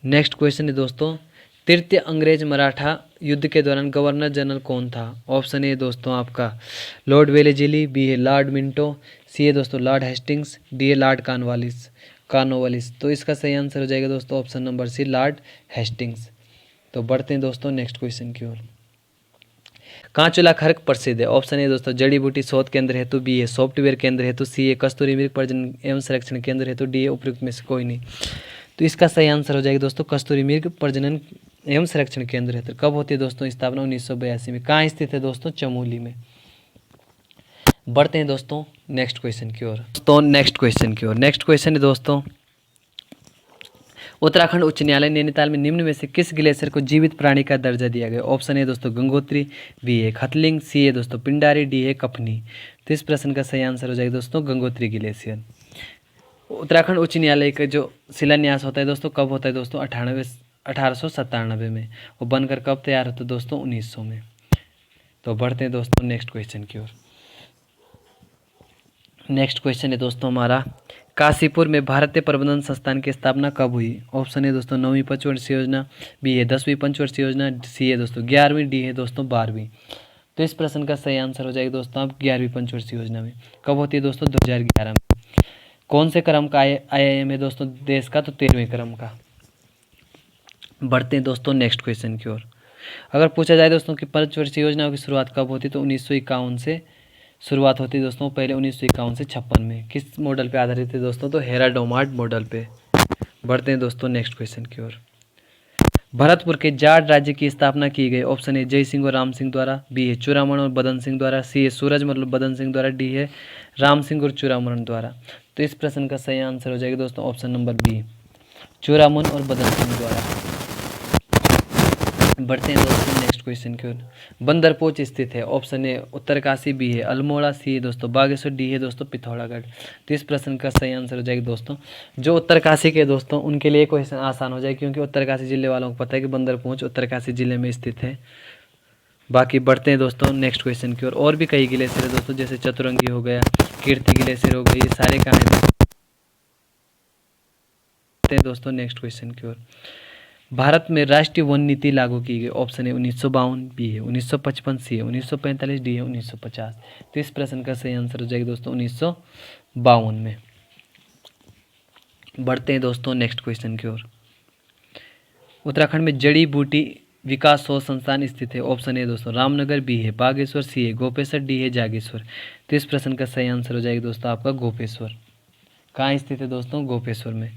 नेक्स्ट क्वेश्चन है दोस्तों, तृतीय अंग्रेज मराठा युद्ध के दौरान गवर्नर जनरल कौन था? ऑप्शन ए दोस्तों आपका लॉर्ड वेलेजिली, बी है लॉर्ड मिंटो, सी है दोस्तों लॉर्ड हेस्टिंग्स, डी है लॉर्ड कॉर्नवालिस। तो इसका सही आंसर हो जाएगा दोस्तों option number C, Lord Hastings. तो बढ़ते हैं दोस्तों नेक्स्ट क्वेश्चन की ओर। कहाँ चूल्हा खर्क प्रसिद्ध है? ऑप्शन ए दोस्तों जड़ी बूटी शोध केंद्र हेतु, बी है सॉफ्टवेयर केंद्र हेतु, सी है कस्तूरी मृग प्रजनन एवं संरक्षण केंद्र हेतु, डी है उपयुक्त में से कोई नहीं। तो इसका सही आंसर हो जाएगा दोस्तों कस्तूरी मृग प्रजनन एवं संरक्षण केंद्र हेतु। कब होती है दोस्तों स्थापना? 1982 में। कहाँ स्थित है दोस्तों? चमोली में। बढ़ते हैं दोस्तों नेक्स्ट क्वेश्चन की ओर। नेक्स्ट क्वेश्चन है दोस्तों, उत्तराखंड उच्च न्यायालय नैनीताल में निम्न में से किस ग्लेशियर को जीवित प्राणी का दर्जा दिया गया? ऑप्शन ए दोस्तों गंगोत्री, बी है खतलिंग, सी है दोस्तों पिंडारी, डी है कफनी। तो इस प्रश्न का सही आंसर हो जाएगा दोस्तों गंगोत्री ग्लेशियर। उत्तराखंड उच्च न्यायालय का जो शिलान्यास होता है दोस्तों कब होता है दोस्तों? 1897 में। वो बनकर कब तैयार होता है दोस्तों? 1900 में। तो बढ़ते हैं दोस्तों नेक्स्ट क्वेश्चन की ओर। नेक्स्ट क्वेश्चन है दोस्तों हमारा, काशीपुर में भारतीय प्रबंधन संस्थान की स्थापना कब हुई? ऑप्शन है दोस्तों 9वीं पंचवर्षीय योजना, बी है 10वीं पंचवर्षीय योजना, सी है दोस्तों 11वीं, डी है दोस्तों 12वीं। तो इस प्रश्न का सही आंसर हो जाएगा दोस्तों आप 11वीं पंचवर्षीय योजना में। कब होती है दोस्तों? 2011 में। कौन से क्रम का IIM है दोस्तों देश का? तो 13वें क्रम का। बढ़ते हैं दोस्तों नेक्स्ट क्वेश्चन की ओर। अगर पूछा जाए दोस्तों कि पंचवर्षीय योजनाओं की शुरुआत कब होती है? तो 1951 से शुरुआत होती है दोस्तों। पहले 1951 से 56 में। किस मॉडल पे आधारित है दोस्तों? तो हेरा डोमार्ट मॉडल पे। बढ़ते हैं दोस्तों नेक्स्ट क्वेश्चन की ओर। भरतपुर के जाट राज्य की स्थापना की गई। ऑप्शन ए जय सिंह और राम सिंह द्वारा, बी है चूड़ामण और बदन सिंह द्वारा, सी है सूरज मतलब बदन सिंह द्वारा, डी है राम सिंह और चूड़ामण द्वारा। तो इस प्रश्न का सही आंसर हो जाएगा दोस्तों ऑप्शन नंबर बी, चूड़ामण और बदन सिंह द्वारा। बढ़ते हैं दोस्तों नेक्स्ट क्वेश्चन की ओर। बंदरपोच स्थित है। ऑप्शन ए उत्तरकाशी, बी है अल्मोड़ा, सी है दोस्तों बागेश्वर, डी है दोस्तों पिथौरागढ़। तो इस प्रश्न का सही आंसर हो जाएगा दोस्तों जो उत्तरकाशी के दोस्तों उनके लिए क्वेश्चन आसान हो जाए, क्योंकि उत्तरकाशी जिले वालों को पता है कि बंदरपोच उत्तरकाशी जिले में स्थित है। बाकी बढ़ते हैं दोस्तों नेक्स्ट क्वेश्चन की ओर। और भी कई ग्लेशियर है दोस्तों, जैसे चतुरंगी हो गया, कीर्ति ग्लेशियर हो गई, ये सारे कहाँ हैं दोस्तों नेक्स्ट क्वेश्चन की ओर। भारत में राष्ट्रीय वन नीति लागू की गई। ऑप्शन है 1952, बी है 1955, सी है 1945, डी है 1950। तो इस प्रश्न का सही आंसर हो जाएगा दोस्तों 1952 में। बढ़ते हैं दोस्तों नेक्स्ट क्वेश्चन की ओर। उत्तराखंड में जड़ी बूटी विकास शोध संस्थान स्थित है? ऑप्शन ए दोस्तों रामनगर, बी है बागेश्वर, सी है गोपेश्वर, डी है जागेश्वर। तो इस प्रश्न का सही आंसर हो जाएगा दोस्तों आपका गोपेश्वर। कहाँ स्थित है दोस्तों? गोपेश्वर में।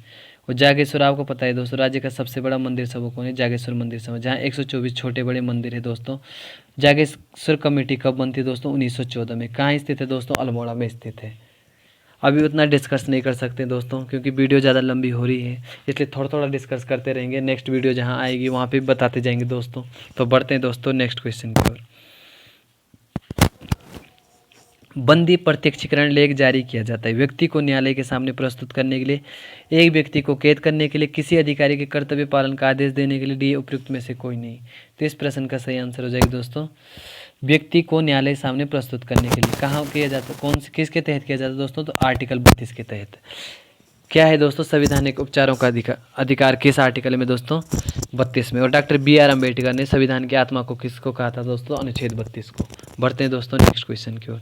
और जागेश्वर आपको पता है दोस्तों राज्य का सबसे बड़ा मंदिर समूह कौन है? जागेश्वर मंदिर समूह, जहाँ 124 छोटे बड़े मंदिर है दोस्तों। जागेश्वर कमेटी कब बनती है दोस्तों? 1914 में। कहाँ स्थित है दोस्तों? अल्मोड़ा में स्थित है। अभी उतना डिस्कस नहीं कर सकते दोस्तों क्योंकि वीडियो ज़्यादा लंबी हो रही है, इसलिए थोड़ा थोड़ा डिस्कस करते रहेंगे। नेक्स्ट वीडियो जहाँ आएगी वहाँ पे बताते जाएंगे दोस्तों। तो बढ़ते हैं दोस्तों नेक्स्ट क्वेश्चन की ओर। बंदी प्रत्यक्षीकरण लेख जारी किया जाता है व्यक्ति को न्यायालय के सामने प्रस्तुत करने के लिए, एक व्यक्ति को कैद करने के लिए, किसी अधिकारी के कर्तव्य पालन का आदेश देने के लिए, डी उपयुक्त में से कोई नहीं। तो इस प्रश्न का सही आंसर हो जाएगा दोस्तों व्यक्ति को न्यायालय सामने प्रस्तुत करने के लिए। कहाँ किया जाता है? कौन से किसके तहत किया जाता है दोस्तों? तो आर्टिकल 32 के तहत। क्या है दोस्तों? संवैधानिक उपचारों का अधिकार किस आर्टिकल में दोस्तों? 32 में। और डॉक्टर BR अम्बेडकर ने संविधान की आत्मा को किसको कहा था दोस्तों? अनुच्छेद 32 को। बढ़ते हैं दोस्तों नेक्स्ट क्वेश्चन की ओर।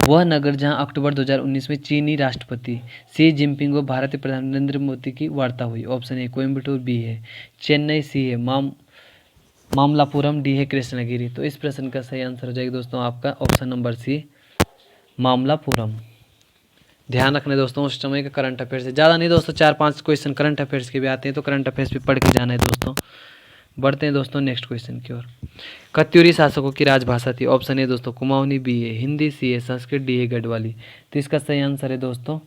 वह नगर जहां अक्टूबर 2019 में चीनी राष्ट्रपति शी जिनपिंग और भारतीय प्रधानमंत्री नरेंद्र मोदी की वार्ता हुई। ऑप्शन ए कोयम्बटूर, बी है चेन्नई, सी है मामलापुरम, डी है कृष्णगिरी। तो इस प्रश्न का सही आंसर हो जाएगा दोस्तों आपका ऑप्शन नंबर सी मामलापुरम। ध्यान रखना दोस्तों उस समय का करंट अफेयर्स है, ज़्यादा नहीं दोस्तों, 4-5 क्वेश्चन करंट अफेयर्स के भी आते हैं, तो करंट अफेयर्स भी पढ़ के जाना है दोस्तों। बढ़ते हैं दोस्तों नेक्स्ट क्वेश्चन की ओर। कत्यूरी शासकों की राजभाषा थी। ऑप्शन ए दोस्तों कुमाऊनी, बी है हिंदी, सी है संस्कृत, डी है गढ़वाली। तो इसका सही आंसर है दोस्तों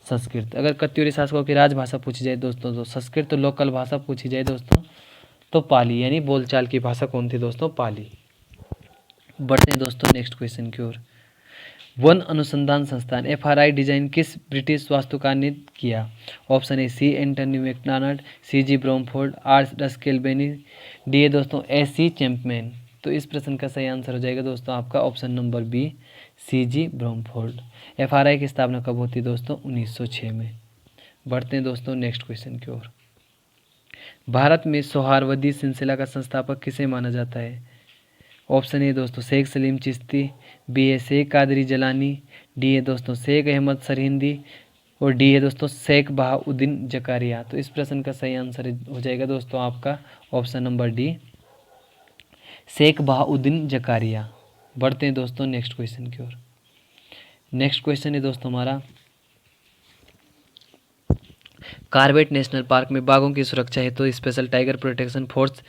संस्कृत। अगर कत्यूरी शासकों की राजभाषा पूछी जाए दोस्तों तो संस्कृत, तो लोकल भाषा पूछी जाए दोस्तों तो पाली, यानी बोलचाल की भाषा कौन थी दोस्तों? पाली। बढ़ते हैं दोस्तों नेक्स्ट क्वेश्चन की ओर। वन अनुसंधान संस्थान FRI डिजाइन किस ब्रिटिश वास्तुकार ने किया? Option A C Antony McDonald, CG Bromford, R Ruskell Benny, D है दोस्तों AC चैंपमैन। तो इस प्रश्न का सही आंसर हो जाएगा दोस्तों आपका option number B CG Bromford. FRI की स्थापना कब होती है दोस्तों? 1906 में। बढ़ते हैं दोस्तों नेक्स्ट क्वेश्चन की ओर। भारत में सोहारवर्दी सिलसिला का संस्थापक किसे माना जाता है? ऑप्शन ए दोस्तों शेख सलीम चिश्ती, बी है शेख कादरी जलानी, डी है दोस्तों शेख अहमद सरहिंदी, और डी है दोस्तों शेख बहाउद्दीन जकारिया। तो इस प्रश्न का सही आंसर हो जाएगा दोस्तों आपका option number D Sheikh Bahauddin Zakariya. बढ़ते हैं दोस्तों नेक्स्ट क्वेश्चन की ओर। नेक्स्ट क्वेश्चन है दोस्तों हमारा, कार्बेट नेशनल पार्क में बाघों की सुरक्षा हेतु स्पेशल टाइगर प्रोटेक्शन फोर्स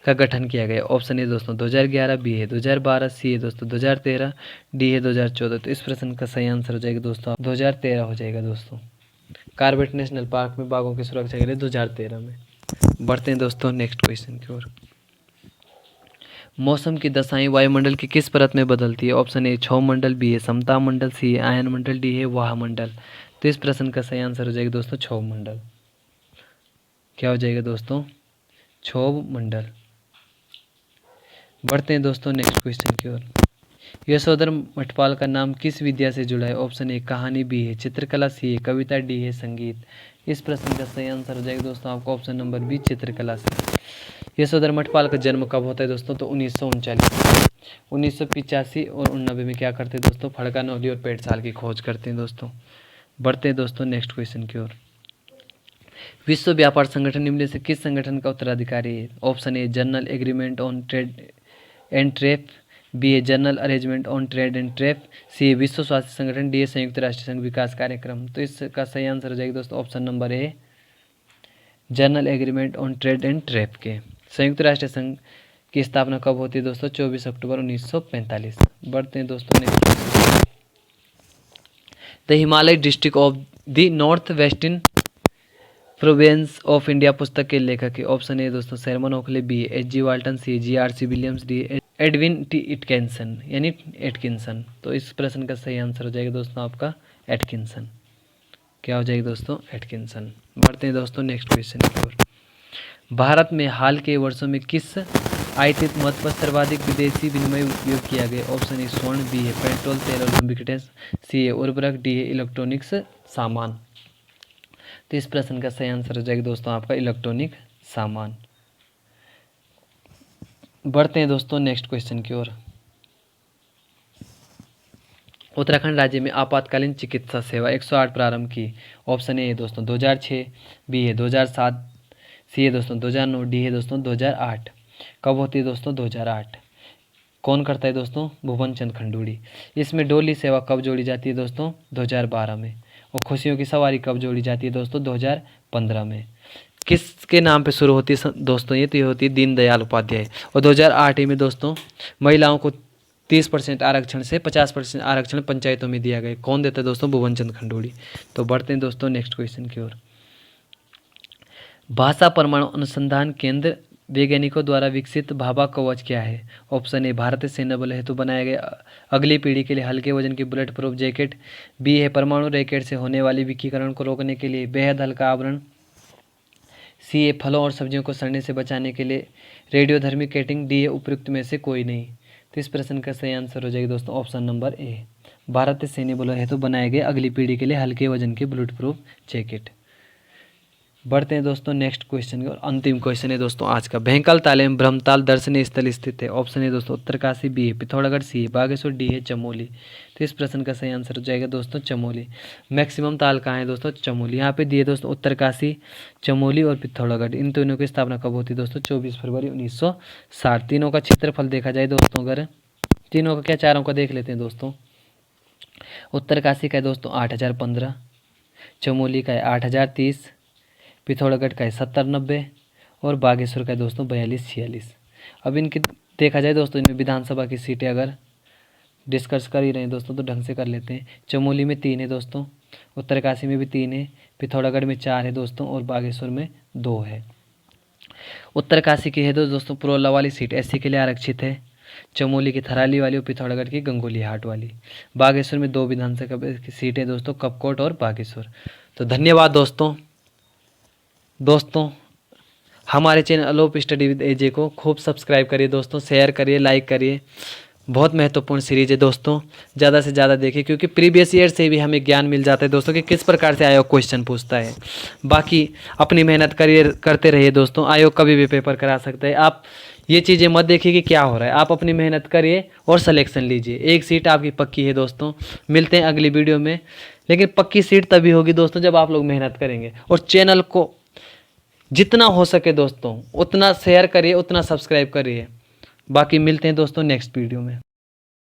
का गठन किया गया। ऑप्शन ए दोस्तों 2011, बी है 2012, सी है दोस्तों 2013, डी है 2014। तो इस प्रश्न का सही आंसर हो जाएगा दोस्तों 2013 हो जाएगा दोस्तों। कार्बेट नेशनल पार्क में बाघों की सुरक्षा के लिए 2013 में। बढ़ते हैं दोस्तों नेक्स्ट क्वेश्चन की ओर। मौसम की दशाएं वायुमंडल की किस परत में बदलती है? ऑप्शन ए क्षोभ मंडल, बी है समताप मंडल, सी है आयन मंडल, डी है वाह मंडल। तो इस प्रश्न का सही आंसर हो जाएगा दोस्तों क्षोभ मंडल। क्या हो जाएगा दोस्तों? क्षोभ मंडल। बढ़ते हैं दोस्तों नेक्स्ट क्वेश्चन की ओर। यशोधर मठपाल का नाम किस विद्या से जुड़ा है? ऑप्शन ए कहानी, बी है चित्रकला, सी है कविता, डी है संगीत। इस प्रश्न का सही आंसर हो जाएगा दोस्तों आपका ऑप्शन नंबर बी चित्रकला से। यशोधर मठपाल का जन्म कब होता है दोस्तों? तो 1939, 1985 और 1990 में क्या करते हैं दोस्तों? फड़का नौली और पेटसाल की खोज करते हैं दोस्तों। बढ़ते हैं दोस्तों नेक्स्ट क्वेश्चन की ओर। विश्व व्यापार संगठन निम्न से किस संगठन का उत्तराधिकारी है? Option A general agreement on trade and trade, B है general arrangement on trade and trade, C है विश्व स्वास्थ्य संगठन, डी है संयुक्त राष्ट्र संघ विकास कार्यक्रम। तो इसका सही आंसर हो जाएगा दोस्तों option number A general agreement on trade and trade के। संयुक्त राष्ट्र संघ की स्थापना कब होती है दोस्तों? 24 अक्टूबर 1945। बढ़ते हैं दोस्तों next. The Himalaya district of the north western province of India पुस्तक के लेखक है। ऑप्शन ए दोस्तों Sherman Oakley, B H.G. Walton, C GRC Williams, D Edwin T Itkinson यानी एटकिंसन। तो इस प्रश्न का सही आंसर हो जाएगा दोस्तों आपका एटकिंसन। क्या हो जाएगा दोस्तों? एटकिंसन। बढ़ते हैं दोस्तों नेक्स्ट क्वेश्चन की ओर। भारत में हाल के वर्षों में किस आयातित मद पर सर्वाधिक विदेशी विनिमय उपयोग किया गया? ऑप्शन ए स्वर्ण, बी है पेट्रोल, तेल और लुब्रिकेंट्स, सी है उर्वरक, डी है इलेक्ट्रॉनिक्स सामान। तो इस प्रश्न का सही आंसर हो जाएगा दोस्तों आपका इलेक्ट्रॉनिक सामान। बढ़ते हैं दोस्तों नेक्स्ट क्वेश्चन की ओर। उत्तराखंड राज्य में आपातकालीन चिकित्सा सेवा 108 प्रारंभ की। ऑप्शन ए है दोस्तों 2006, बी है 2007, सी है दोस्तों 2009, डी है दोस्तों 2008। कब होती है दोस्तों? 2008। कौन करता है दोस्तों? भुवन चंद खंडूड़ी। इसमें डोली सेवा कब जोड़ी जाती है दोस्तों? 2012 में। और खुशियों की सवारी कब जोड़ी जाती है दोस्तों? 2015 में। किसके नाम पे शुरू होती है दोस्तों ये? तो ये होती है दीनदयाल उपाध्याय। और 2008 ही में दोस्तों महिलाओं को 30% आरक्षण से 50% आरक्षण पंचायतों में दिया गया। कौन देता है दोस्तों? भुवन चंद खंडूड़ी। तो बढ़ते हैं दोस्तों नेक्स्ट क्वेश्चन की ओर। भाषा परमाणु अनुसंधान केंद्र वैज्ञानिकों द्वारा विकसित भाभा कवच क्या है? ऑप्शन ए भारतीय सैन्य बल हेतु बनाया गया अगली पीढ़ी के लिए हल्के वजन की बुलेट प्रूफ जैकेट। बी है परमाणु रैकेट से होने वाली विकिरण को रोकने के लिए बेहद हल्का आवरण। सी है फलों और सब्जियों को सड़ने से बचाने के लिए रेडियोधर्मी केटिंग। डी है उपयुक्त में से कोई नहीं। तो इस प्रश्न का सही आंसर हो जाएगा दोस्तों ऑप्शन नंबर ए, भारतीय सैन्य बलों हेतु बनाए गए अगली पीढ़ी के लिए हल्के वजन के बुलेट प्रूफ जैकेट। बढ़ते हैं दोस्तों नेक्स्ट क्वेश्चन की और अंतिम क्वेश्चन है दोस्तों आज का। भैंकल ताल में ब्रह्मताल दर्शनीय स्थल स्थित है। ऑप्शन है दोस्तों उत्तरकाशी, बी है पिथौरागढ़, सी है बागेश्वर, डी है चमोली। तो इस प्रश्न का सही आंसर हो जाएगा दोस्तों चमोली। मैक्सिमम ताल कहाँ है दोस्तों? चमोली। यहाँ पे दिए दोस्तों उत्तरकाशी, चमोली और पिथौरागढ़। इन तीनों की स्थापना कब होती है दोस्तों? 24 फरवरी 1960। तीनों का क्षेत्रफल देखा जाए दोस्तों, अगर तीनों का क्या चारों का देख लेते हैं दोस्तों। उत्तरकाशी का है दोस्तों 8015, चमोली का है 8030, पिथौरागढ़ का है 7090 और बागेश्वर का है दोस्तों 4246। अब इनकी देखा जाए दोस्तों, इनमें विधानसभा की सीटें अगर डिस्कस कर ही रहे हैं दोस्तों तो ढंग से कर लेते हैं। चमोली में 3 है दोस्तों, उत्तरकाशी में भी 3 है, पिथौरागढ़ में 4 है दोस्तों और बागेश्वर में 2 है। उत्तरकाशी की है दोस्तों पुरोला वाली सीट एससी के लिए आरक्षित है, चमोली की थराली वाली और पिथौरागढ़ की गंगोली हाट वाली। बागेश्वर में 2 विधानसभा की सीट है दोस्तों, कपकोट और बागेश्वर। तो धन्यवाद दोस्तों हमारे चैनल अलोप स्टडी विद एजे को खूब सब्सक्राइब करिए दोस्तों, शेयर करिए, लाइक करिए। बहुत महत्वपूर्ण सीरीज है दोस्तों, ज़्यादा से ज़्यादा देखिए क्योंकि प्रीवियस ईयर से भी हमें ज्ञान मिल जाता है दोस्तों कि किस प्रकार से आयोग क्वेश्चन पूछता है। बाकी अपनी मेहनत करिए, करते रहिए दोस्तों, आयोग कभी भी पेपर करा सकता है। आप ये चीज़ें मत देखिए कि क्या हो रहा है, आप अपनी मेहनत करिए और सिलेक्शन लीजिए। एक सीट आपकी पक्की है दोस्तों। मिलते हैं अगली वीडियो में, लेकिन पक्की सीट तभी होगी दोस्तों जब आप लोग मेहनत करेंगे। और चैनल को जितना हो सके दोस्तों उतना शेयर करिए, उतना सब्सक्राइब करिए। बाकी मिलते हैं दोस्तों नेक्स्ट वीडियो में।